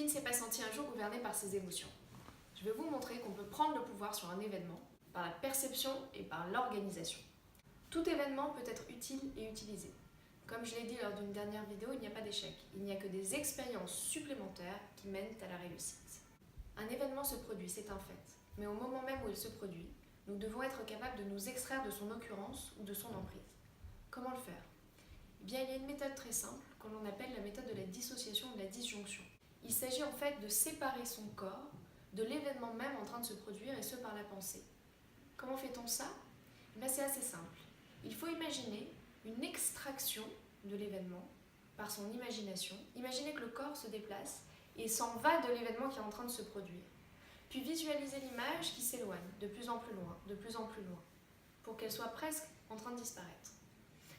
Qui ne s'est pas senti un jour gouverné par ses émotions? Je vais vous montrer qu'on peut prendre le pouvoir sur un événement par la perception et par l'organisation. Tout événement peut être utile et utilisé. Comme je l'ai dit lors d'une dernière vidéo, il n'y a pas d'échec. Il n'y a que des expériences supplémentaires qui mènent à la réussite. Un événement se produit, c'est un fait. Mais au moment même où il se produit, nous devons être capables de nous extraire de son occurrence ou de son emprise. Comment le faire? Eh bien, il y a une méthode très simple que l'on appelle la méthode de la dissociation ou de la disjonction. Il s'agit en fait de séparer son corps de l'événement même en train de se produire, et ce par la pensée. Comment fait-on ça? C'est assez simple. Il faut imaginer une extraction de l'événement par son imagination. Imaginez que le corps se déplace et s'en va de l'événement qui est en train de se produire. Puis visualisez l'image qui s'éloigne de plus en plus loin, pour qu'elle soit presque en train de disparaître.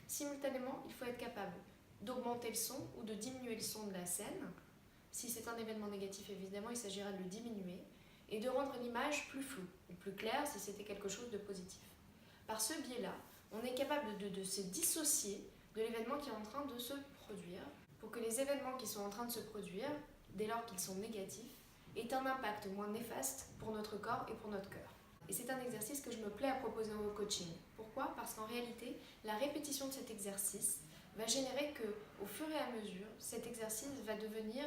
Simultanément, il faut être capable d'augmenter le son ou de diminuer le son de la scène. Si c'est un événement négatif, évidemment, il s'agira de le diminuer et de rendre l'image plus floue ou plus claire si c'était quelque chose de positif. Par ce biais-là, on est capable de se dissocier de l'événement qui est en train de se produire pour que les événements qui sont en train de se produire, dès lors qu'ils sont négatifs, aient un impact moins néfaste pour notre corps et pour notre cœur. Et c'est un exercice que je me plais à proposer au coaching. Pourquoi? Parce qu'en réalité, la répétition de cet exercice va générer que, au fur et à mesure, cet exercice va devenir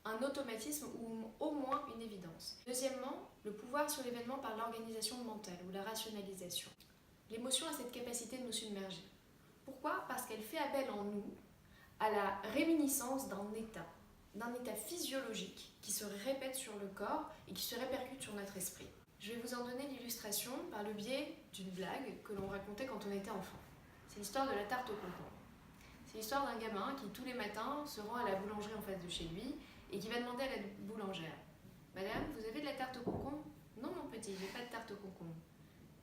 un automatisme ou au moins une évidence. Deuxièmement, le pouvoir sur l'événement par l'organisation mentale ou la rationalisation. L'émotion a cette capacité de nous submerger. Pourquoi? Parce qu'elle fait appel en nous à la réminiscence d'un état physiologique qui se répète sur le corps et qui se répercute sur notre esprit. Je vais vous en donner l'illustration par le biais d'une blague que l'on racontait quand on était enfant. C'est l'histoire de la tarte au concombre. C'est l'histoire d'un gamin qui, tous les matins, se rend à la boulangerie en face de chez lui et qui va demander à la boulangère: « Madame, vous avez de la tarte au concombre ?»« Non, mon petit, j'ai pas de tarte au concombre. »«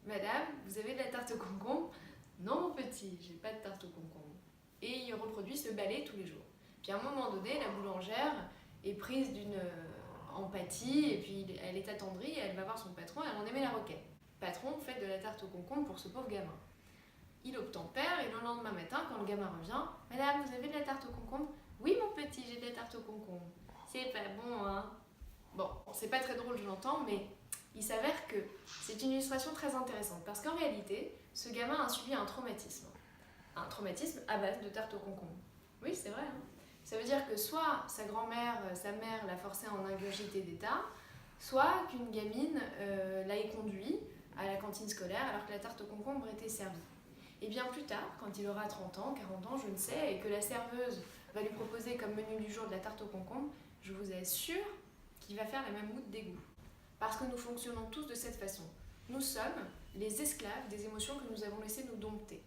Madame, vous avez de la tarte au concombre ?»« Non, mon petit, j'ai pas de tarte au concombre. » Et il reproduit ce balai tous les jours. Puis à un moment donné, la boulangère est prise d'une empathie et puis elle est attendrie et elle va voir son patron et elle en émet la requête. Patron, faites de la tarte au concombre pour ce pauvre gamin. Il obtempère et le lendemain matin, quand le gamin revient: « Madame, vous avez de la tarte au concombre ?»« Oui, mon petit, j'ai de la tarte au concombre. »« C'est pas bon, hein ?» Bon, c'est pas très drôle, je l'entends, mais il s'avère que c'est une illustration très intéressante parce qu'en réalité, ce gamin a subi un traumatisme. Un traumatisme à base de tarte au concombre. Oui, c'est vrai, hein. Ça veut dire que soit sa grand-mère, sa mère l'a forcé à en ingurgiter des tas, soit qu'une gamine l'a conduit à la cantine scolaire alors que la tarte au concombre était servie. Et bien plus tard, quand il aura 30 ans, 40 ans, je ne sais, et que la serveuse va lui proposer comme menu du jour de la tarte au concombre, je vous assure qu'il va faire la même moue de dégoût. Parce que nous fonctionnons tous de cette façon. Nous sommes les esclaves des émotions que nous avons laissé nous dompter.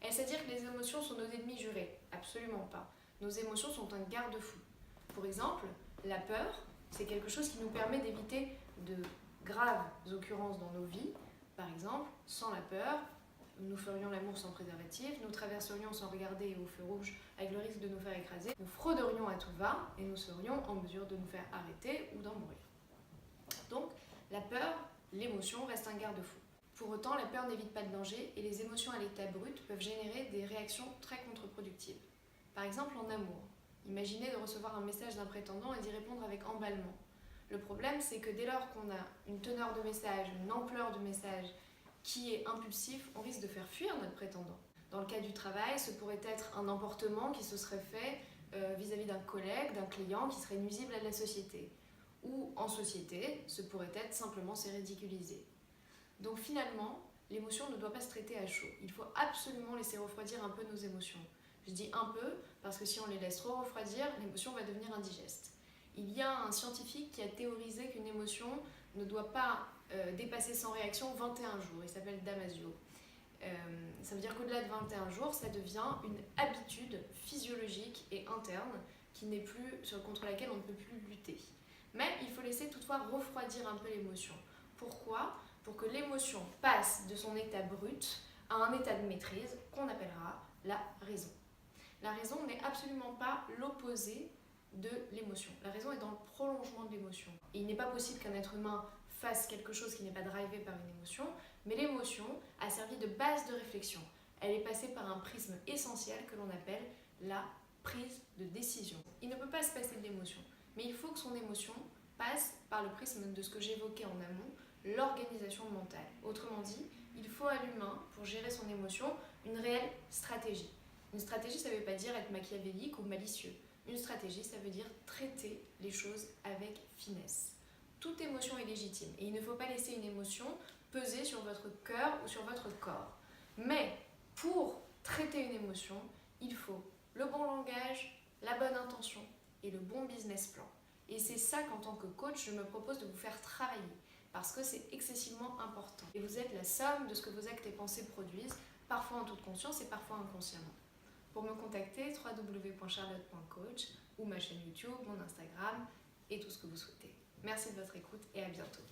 Est-ce à dire que les émotions sont nos ennemis jurés? Absolument pas. Nos émotions sont un garde-fou. Pour exemple, la peur, c'est quelque chose qui nous permet d'éviter de graves occurrences dans nos vies. Par exemple, sans la peur, nous ferions l'amour sans préservatif, nous traverserions sans regarder au feu rouge avec le risque de nous faire écraser, nous frauderions à tout va et nous serions en mesure de nous faire arrêter ou d'en mourir. Donc, la peur, l'émotion, reste un garde-fou. Pour autant, la peur n'évite pas le danger et les émotions à l'état brut peuvent générer des réactions très contre-productives. Par exemple, en amour. Imaginez de recevoir un message d'un prétendant et d'y répondre avec emballement. Le problème, c'est que dès lors qu'on a une teneur de message, une ampleur de message qui est impulsif, on risque de faire fuir notre prétendant. Dans le cas du travail, ce pourrait être un emportement qui se serait fait vis-à-vis d'un collègue, d'un client qui serait nuisible à la société. Ou en société, ce pourrait être simplement se ridiculiser. Donc finalement, l'émotion ne doit pas se traiter à chaud. Il faut absolument laisser refroidir un peu nos émotions. Je dis un peu parce que si on les laisse trop refroidir, l'émotion va devenir indigeste. Il y a un scientifique qui a théorisé qu'une émotion ne doit pas dépasser sans réaction 21 jours. Il s'appelle Damasio. Ça veut dire qu'au-delà de 21 jours, ça devient une habitude physiologique et interne contre laquelle on ne peut plus lutter. Mais il faut laisser toutefois refroidir un peu l'émotion. Pourquoi? Pour que l'émotion passe de son état brut à un état de maîtrise qu'on appellera la raison. La raison n'est absolument pas l'opposé de l'émotion. La raison est dans le prolongement de l'émotion. Et il n'est pas possible qu'un être humain fasse quelque chose qui n'est pas drivé par une émotion, mais l'émotion a servi de base de réflexion. Elle est passée par un prisme essentiel que l'on appelle la prise de décision. Il ne peut pas se passer de l'émotion, mais il faut que son émotion passe par le prisme de ce que j'évoquais en amont, l'organisation mentale. Autrement dit, il faut à l'humain, pour gérer son émotion, une réelle stratégie. Une stratégie, ça ne veut pas dire être machiavélique ou malicieux. Une stratégie, ça veut dire traiter les choses avec finesse. Toute émotion est légitime et il ne faut pas laisser une émotion peser sur votre cœur ou sur votre corps. Mais pour traiter une émotion, il faut le bon langage, la bonne intention et le bon business plan. Et c'est ça qu'en tant que coach, je me propose de vous faire travailler parce que c'est excessivement important. Et vous êtes la somme de ce que vos actes et pensées produisent, parfois en toute conscience et parfois inconsciemment. Pour me contacter, www.charlotte.coach ou ma chaîne YouTube, mon Instagram et tout ce que vous souhaitez. Merci de votre écoute et à bientôt.